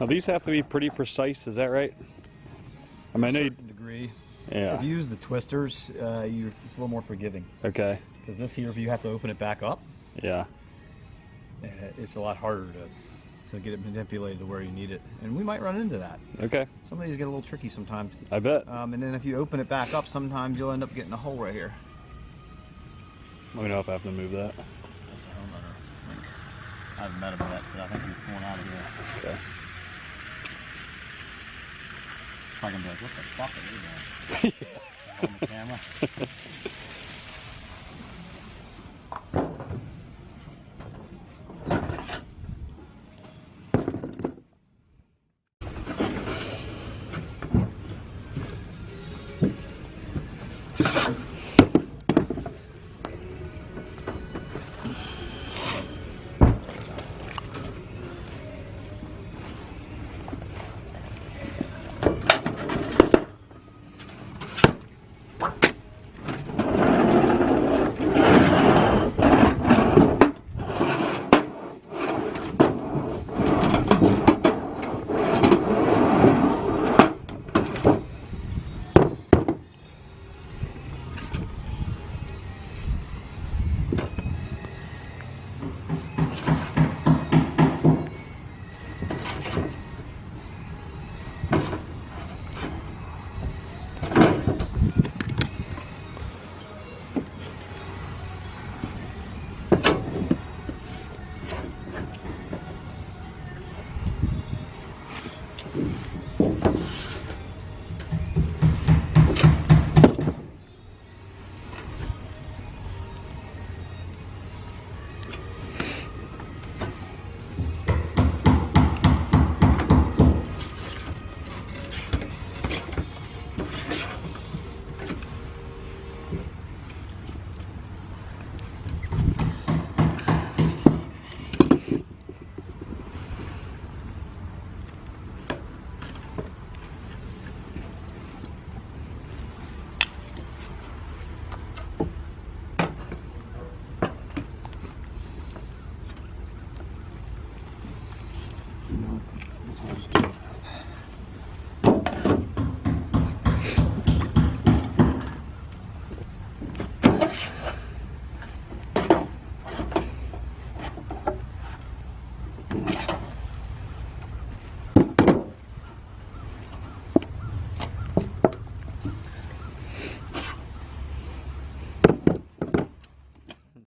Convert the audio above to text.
Now these have to be pretty precise, is that right? I mean, I know to a you, certain degree. yeah. If you use the twisters, it's a little more forgiving. Okay. Because this here, if you have to open it back up, Yeah. it's a lot harder to get it manipulated to where you need it. And we might run into that. Okay. Some of these get a little tricky sometimes. I bet. And then if you open it back up, sometimes you'll end up getting a hole right here. Let me know if I have to move that. That's the homeowner, I think. I haven't met him yet, but I think he's pulling out of here. Okay. Probably gonna be like, what the fuck are you doing? On the camera.